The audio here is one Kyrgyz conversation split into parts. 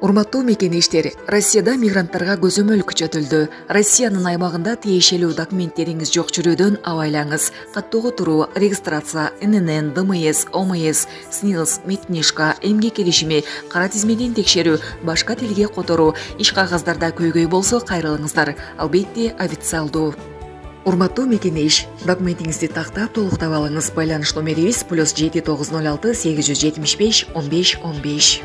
Урматтуу мекенештер, Россияда мигранттарга көзөмөл күчөтүлдү. Россиянын аймагында тиешелүү документтериңиз жок жүрүүдөн абайлаңыз. Каттоого туруу, регистрация, ННН, ДМС, ОМС, СНИЛС, Медкнижка, эмгек келишими, кара тизмеден текшерүү, башка тилге которуу, иш кагаздарда көйгөй болсо кайрылыңыздар. Албетте официалдуу. Урматтуу мекенеш, документиңизди тактап толуктап алыңыз. Байланыш номерибиз +7 906 875 15 15.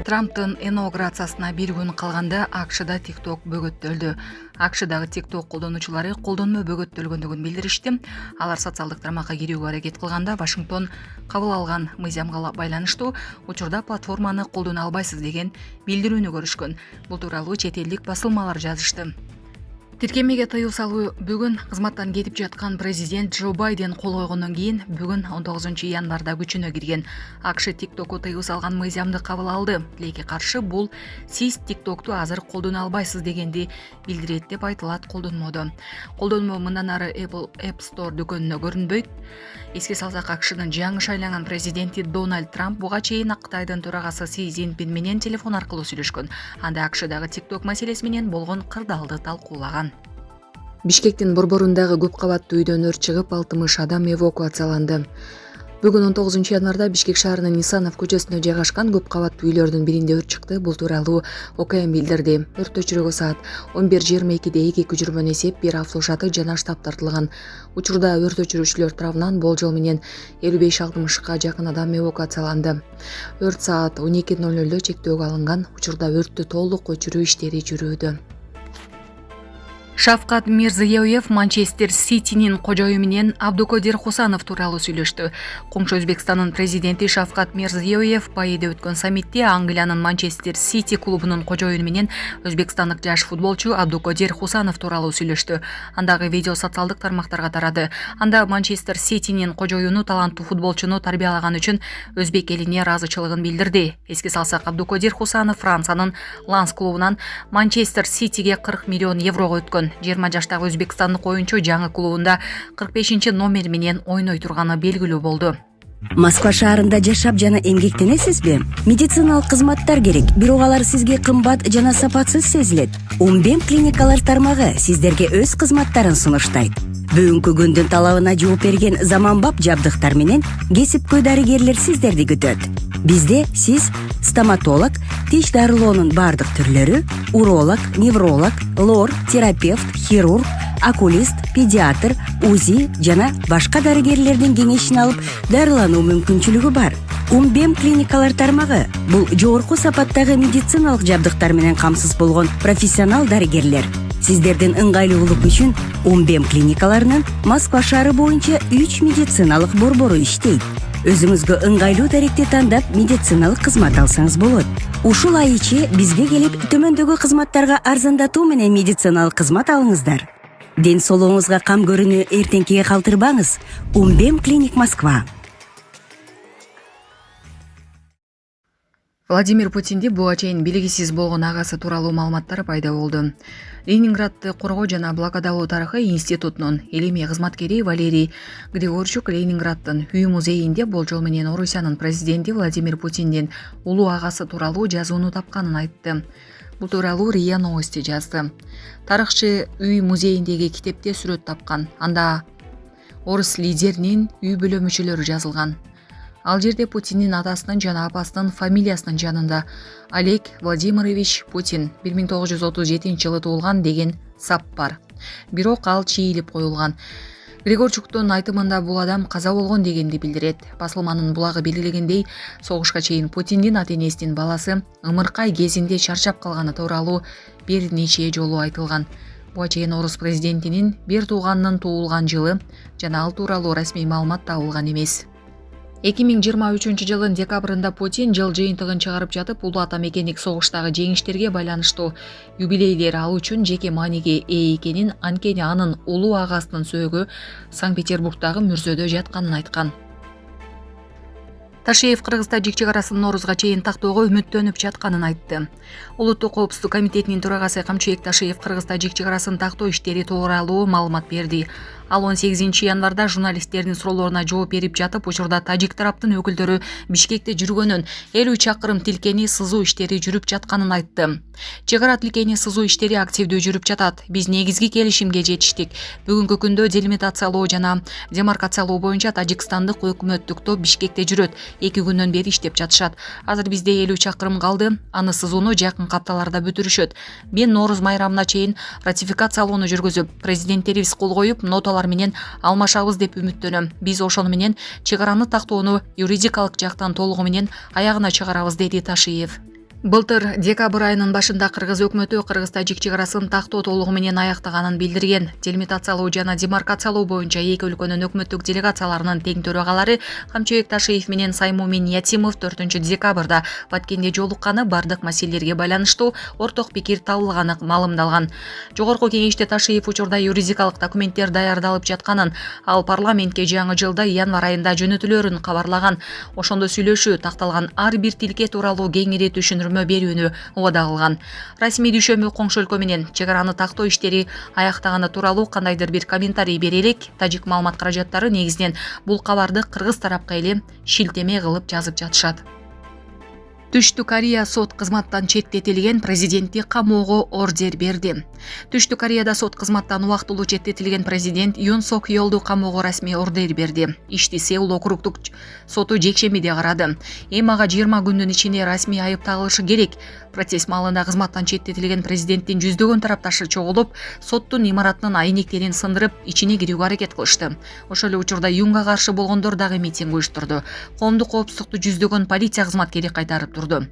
Трамптын инаугурациясына бир күн калганда АКШда TikTok бөгөттөлдү. АКШдагы TikTok колдонуучулары колдонмо бөгөттөлгөндүгүн билдиришти. Алар социалдык тармакка кирүүгө аракет кылганда Вашингтон кабыл алган мыйзамга байланыштуу учурда платформаны колдоно албайсыз деген билдирүүнү көрүшкөн. Бул тууралуу чет элдик басылмалар жазышты. Тиркемеге тыюу салуу бүгүн кызматтан кетип жаткан президент Джо Байден кол койгондон кийин бүгүн 19 январда күчүнө кирген. АКШ TikTokко тыюу салган мыйзамды кабыл алды. Тилекке каршы бул сиз TikToкту азыр колдоно албайсыз дегенди билдирет деп айтылат колдонмодо. Колдонмо мындан ары Apple App Store дүкөнүнө көрүнбөйт. Эске салсак, АКШнын жаңы шайланган президенти Дональд Трамп буга чейин Кытайдын төрагасы Си Цзиньпин менен телефон аркылуу сүйлөшкөн. Анда АКШдагы TikTok маселеси менен болгон кырдаалды талкуулаган. Бишкектин борборундагы көп кабаттуу үйдөн өрт чыгып, 60 адам эвакуацияланды. Бүгүн 19 январда Бишкек шаарынын Нисанов көчөсүнө жайгашкан көп кабаттуу үйлөрдүн биринде өрт чыкты. Бул тууралуу ОКМ билдирди. Өрт өчүрүүгө саат 11:22 2 көчүрмөнү эсеп, бир автоушаты жана штаб тартылган. Учурда өрт өчүрүүчүлөр тарабынан болжол менен 55-60га жакын адам эвакуацияланды. Өрт саат 12:00 чектөөгө алынган. Учурда өрттү толук өчүрүү иштери жүрүүдө. Шавкат Мирзиёев Манчестер Ситинин кожою менен Абдукодир Хусанов тууралуу сүйлөштү. Коңшу Өзбекстандын президенти Шавкат Мирзиёев Баиде өткөн саммитте Англиянын Манчестер Сити клубунун кожою менен өзбекстандык жаш футболчу Абдукодир Хусанов тууралуу сүйлөштү. Андагы видео социалдык тармактарга тарады. Анда Манчестер Ситинин кожоюну таланттуу футболчуну тарбиялаган үчүн өзбек элине ыраазычылыгын билдирди. Эске салсак, Абдукодир Хусанов Франциянын Ланс клубунан Манчестер Ситиге 40 миллион еврого өткөн. 20 жаштагы өзбекстандык оюнчу жаңы клубунда 45-номер менен ойной турганы белгилүү болду. Москва шаарында жашап жана эмгектенесизби? Медициналык кызматтар керек, бирок алар сизге кымбат жана сапатсыз сезилет. Умбем клиникалар тармагы сиздерге өз кызматтарын сунуштайт. Бүгүнкү күндүн талабына жооп берген заманбап жабдыктар менен кесипкөй дарыгерлер сиздерди күтөт. Бизде сиз стоматолог, тиш дарылоонун бардык түрлөрү, уролог, невролог, лор, терапевт, хирург, окулист, педиатр, УЗИ жана башка дарыгерлердин кеңешин алып дарылануу мүмкүнчүлүгү бар. Умбем клиникалар тармагы бул жогорку сапаттагы медициналык жабдыктар менен камсыз болгон профессионал дарыгерлер. Сиздердин ыңгайлуулук үчүн Умбем клиникаларынын Москва шаары боюнча 3 медициналык борбору иштейт. Өзүңүзгө ыңгайлуу даректи тандап медициналык кызмат алсаңыз болот. Ушул ай ичи бизге келип төмөндөгү кызматтарга арзандатуу менен медициналык кызмат алыңыздар. Ден соолугуңузга кам көрүүнү эртеңкиге калтырбаңыз. Умбем клиник Москва. Владимир Путинди буга чейин белгисиз болгон агасы тууралуу маалыматтар пайда болду. Ленинградды коргоо жана блокадалоо тарыхы институтунун илимий кызматкери Валерий Григорчук Ленинграддын үй музейинде болжол менен Орусиянын президенти Владимир Путиндин улуу агасы тууралуу жазууну тапканын айтты. Бул тууралуу РИА Новости жазды. Тарыхчы үй музейиндеги китепте сүрөт тапкан. Анда орус лидеринин үй бүлө мүчөлөрү жазылган. Ал жерде Путиндин атасынын жана апасынын фамилиясынын жанында Олег Владимирович Путин 1937 жылы туулган деген сап бар. Бирок ал чийилип коюлган. Григорчуктун айтымында бул адам каза болгон дегенди билдирет. Басылманын булагы белгилегендей, согушка чейин Путиндин ата-энесинин баласы ымыркай кезинде чарчап калганы тууралуу бир нече жолу айтылган. Буга чейин орус президентинин бир тууганынын туулган жылы жана ал тууралуу расмий маалымат табылган эмес. 2023 жылдын декабрында Путин жыл жыйынтыгын чыгарып жатып, улуу ата мекендик согуштагы жеңиштерге байланыштуу юбилейлер ал үчүн жеке мааниге ээ экенин, анткени анын улуу агасынын сөөгү Санкт-Петербургдагы мүрзөдө жатканын айткан. Ташиев Кыргызда жик чегарасын Ноорузга чейин тактоого үмүттөнүп жатканын айтты. Улуттук коопсуздук комитетинин төрагасы Камчыбек Ташиев Кыргызда жик чегарасын тактоо иштери тууралуу маалымат берди. Ал 18 январда журналисттердин суроолоруна жооп берип жатып, учурда тажик тараптын өкүлдөрү Бишкекте жүргөнүн, 50 чакырым тилкени сызуу иштери жүрүп жатканын айтты. Чек ара тилкени сызуу иштери активдүү жүрүп жатат. Биз негизги келишимге жетиштик. Бүгүнкү күндө делимитациялоо жана демаркациялоо боюнча Тажикстандык өкмөттүк топ Бишкекте жүрөт. 2 күндөн бери иштеп жатышат. Азыр бизде 50 чакырым калды. Аны сызууну жакын апталарда бүтүрүшөт. Мен Нооруз майрамына чейин ратификациялоону жүргүзүп, президенттерибиз кол коюп, ноталар менен алмашабыз деп үмүттөнөм. Биз ошону менен чек араны тактоону юридикалык жактан толугу менен аягына чыгарабыз, деди Ташиев. Былтыр декабрь айынын башында кыргыз өкмөтү кыргыз-тажик чек арасын тактоо толугу менен аяктаганын билдирген. Делимитациялоо жана демаркациялоо боюнча эки өлкөнүн өкмөттүк делегацияларынын тең төрагалары Камчыбек Ташиев менен Саймумин Ятимов 4 декабрда Баткенде жолукканы, бардык маселелерге байланыштуу орток пикир табылганы маалымдалган. Жогорку кеңеште Ташиев учурда юридикалык документтер даярдалып жатканын, ал парламентке жаңы жылда январь айында жөнөтүлөрүн кабарлаган. Ошондо сүйлөшүү такталган ар бир тилке тууралуу кеңири түшүндүрмө берүүнү убада кылган. Расмий düşөмү коңшу өлкө менен чек араны тактоо иштери аяктаганы тууралуу кандайдыр бир комментарий бере элек, тажик маалымат каражаттары негизинен бул кабарды кыргыз тарапка эле шилтеме кылып жазып жатышат. Түштүк Корея сот кызматтан четтетилген президентти камоого ордер берди. Түштүк Кореяда сот кызматтан убактылуу четтетилген президент Юн Сок Йолду камоого расмий ордер берди. Ишти Сеул округдук соту жекшембиде карады. Эми ага 20 күндүн ичинде расмий айып тагылышы керек. Процесс маалында кызматтан четтетилген президенттин жүздөгөн тарапташы чогулуп, соттун имаратынын айнектерин сындырып, ичине кирүүгө аракет кылышты. Ошол эле учурда Юнга каршы болгондор дагы митинг уюштурду. Коомдук коопсуздукту жүздөгөн полиция кызматкери кайтарып турду.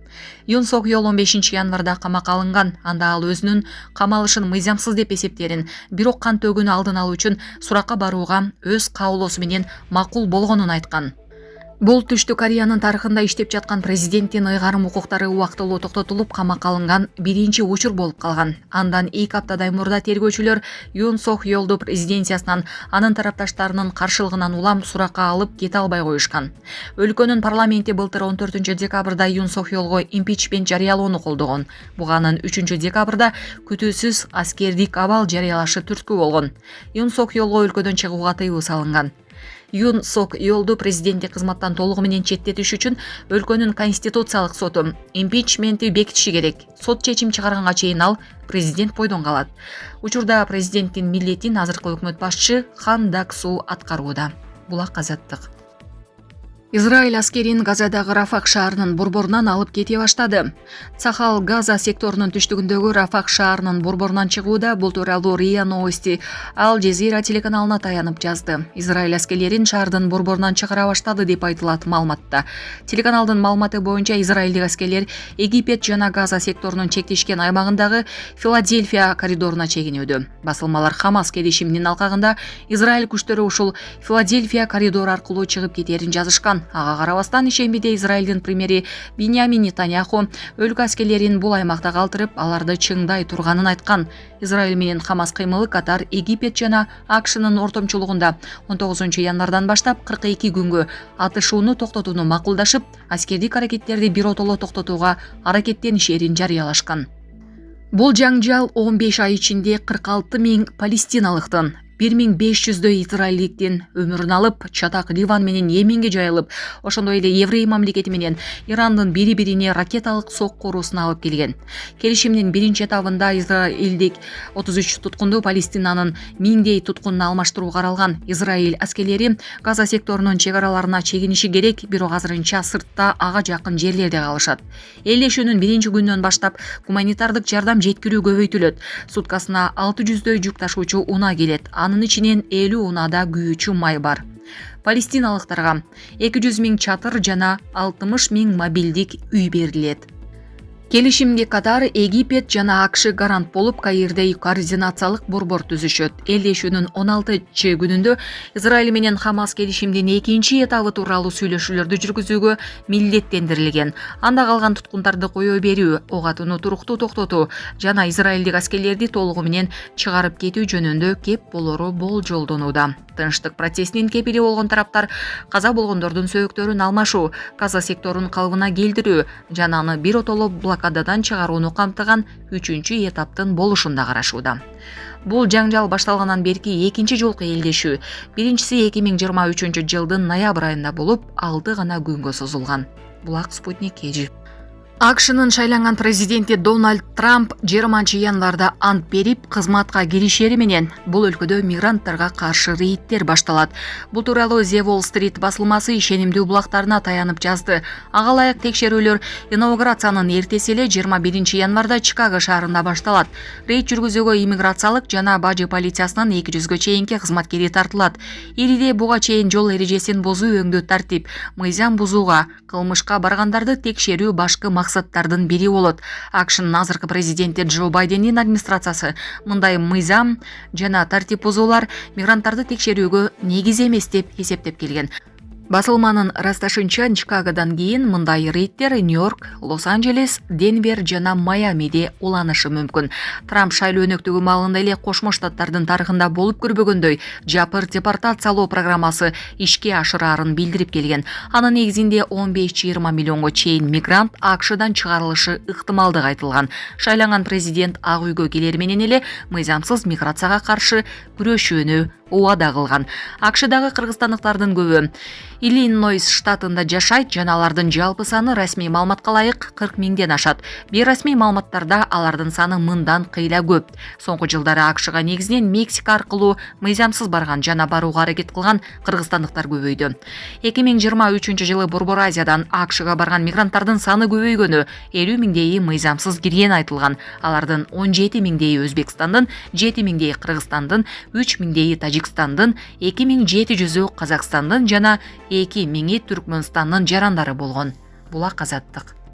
Юн Сок Йол 15 январда камакка алынган. Анда ал өзүнүн камалышын мыйзамсыз деп эсептээрин, бирок кан төгүүнү алдын алуу үчүн суракка барууга өз каалоосу менен макул болгонун айткан. Бул Түштүк Кореянын тарыхында иштеп жаткан президенттин ыйгарым укуктары убактылуу токтотулуп, камакка алынган биринчи учур болуп калган. Андан 2 аптадай мурда тергөөчүлөр Юн Сок Йолду президенциясынан анын тарапташтарынын каршылыгынан улам суракка алып кете албай коюшкан. Өлкөнүн парламенти былтыр 14 декабрда Юн Сок Йолго импичмент жарыялоону колдогон. Буга анын 3 декабрда күтүүсүз аскердик абал жарыялашы түрткү болгон. Юн Сок Йолго өлкөдөн чыгууга тыюу салынган. Юн Сок Йолду президенттик кызматтан толугу менен четтетиш үчүн өлкөнүн конституциялык соту импичментти бекитиши керек. Сот чечим чыгарганга чейин ал президент бойдон калат. Учурда президенттин милдетин азыркы өкмөт башчы Хан Дак-су аткарууда. Булак Азаттык. Израиль аскерин Газадагы Рафах шаарынын борборунан алып кете баштады. Цахал Газа секторунун түштүгүндөгү Рафах шаарынын борборунан чыгууда, бул тууралуу РИА Новости Ал Джазира телеканалына таянып жазды. Израиль аскерлерин шаардын борборунан чыгара баштады деп айтылат маалыматта. Телеканалдын маалыматы боюнча израилдик аскерлер Египет жана Газа секторунун чектешкен аймагындагы Филадельфия коридоруна чегинүүдө. Басылмалар Хамас келишиминин алкагында Израиль күчтөрү ушул Филадельфия коридору аркылуу чыгып кетерин жазышкан. Ага карабастан ишембиде Израилдин премьери Биньямин Нетаньяху өлкө аскерлерин бул аймакта калтырып, аларды чыңдай турганын айткан. Израиль менен Хамас кыймылы Катар, Египет жана АКШнын ортомчулугунда 19 январдан баштап 42 күнгө атышууну токтотууну макулдашып, аскердик аракеттерди биротоло токтотууга аракеттенишерин жарыялашкан. Бул жаңжал 15 ай ичинде 46 000 палестиналыктын 1500дөй израилдиктин өмүрүн алып, чатак Ливан менен Йеменге жайылып, ошондой эле еврей мамлекети менен Ирандын бири-бирине ракеталык соккурусун алып келген. Келишимдин биринчи этабында израилдик 33 туткунду Палестинанын 1000дей туткунуна алмаштыруу каралган. Израиль аскерлери Газа секторунун чек араларына чегиниши керек, бирок азырынча сыртта ага жакын жерлерде калышат. Элдешүүнүн биринчи күнүнөн баштап гуманитардык жардам жеткирүү көбөйтүлөт. Суткасына 600дөй жүк ташуучу унаа келет. Анын ичинен 50 унаада күйүүчү май бар. Палестиналыктарга 200 000 чатыр жана 60 000 мобилдик үй берилет. Келишимге Катар, Египет жана АКШ гарант болуп, Каирде координациялык борбор түзүшөт. Элдешүүнүн 16 күнүндө Израиль менен Хамас келишимдин экинчи этабы тууралуу сүйлөшүүлөрдү жүргүзүүгө милдеттендирилген. Анда калган туткундарды коё берүү, ок атууну туруктуу токтотуу жана израилдик аскерлерди толугу менен чыгарып кетүү жөнүндө кеп болору болжолдонууда. Тынчтык процессинин кепили болгон тараптар каза болгондордун сөөктөрүн алмашуу, Газа секторун калыбына келтирүү жана аны биротоло блокададан чыгарууну камтыган 3-этаптын болушун да карашууда. Бул жаңжал башталгандан берки экинчи жолку элдешүү. Биринчиси 2023 жылдын ноябрь айында болуп, алды гана күнгө созулган. Булак Спутник KG. AQShnын шайланган президенти Дональд Трамп 20 январда ант берип, кызматка киришери менен бул өлкөдө мигранттарга каршы рейдтер башталат. Бул тууралуу The Wall Street басылмасы ишенимдүү булактарына таянып жазды. Ага ылайык текшерүүлөр инаугурациянын эртеси эле 21 январда Чикаго шаарында башталат. Рейд жүргүзүүгө иммиграциялык жана бажы полициясынын 200гө чейинки кызматкери тартылат. Ириде буга чейин жол эрежесин бузуу өңдүү тартип, мыйзам бузууга, кылмышка баргандарды текшерүү башкы максаттардын бири болот. AQShnын азыркы президенти Джо Байдендин администрациясы мындай мыйзам жана тартип бузуулар мигранттарды текшерүүгө негиз эмес деп эсептеп келген. Басылманын ырасташынча, Чикагодан кийин мындай рейдтер Нью-Йорк, Лос-Анджелес, Денвер жана Майамиде уланышы мүмкүн. Трамп шайлоо өнөктүгү маалында эле Кошмо Штаттардын тарыхында болуп көрбөгөндөй жапыр депортациялоо программасы ишке ашыраарын билдирип келген. Анын негизинде 15-20 миллионго чейин мигрант AQShдан чыгарылышы ыктымалдыгы айтылган. Шайланган президент Ак үйгө келер менен эле мыйзамсыз миграцияга каршы күрөшүүнү убада кылган. AQShdагы кыргызстандыктардын көбү Иллинойс штатында жашайт жана алардын жалпы саны расмий маалыматка ылайык 40 миңден ашат. Бейрасмий маалыматтарда алардын саны мындан кыйла көп. Соңку жылдары AQShга негизинен Мексика аркылуу мыйзамсыз барган жана барууга аракет кылган кыргызстандыктар көбөйдү. 2023 жылы Борбор Азиядан AQShга барган мигранттардын саны көбөйгөнү, 50 миңдейи мыйзамсыз кирген айтылган. Алардын 17 миңдейи Өзбекстандын, 7 миңдейи Кыргызстандын, 3 миңдейи Тажикстандын, 2700-ü Казакстандын жана 2 миңи Түркмөнстандын жарандары болгон. Булак Азаттык.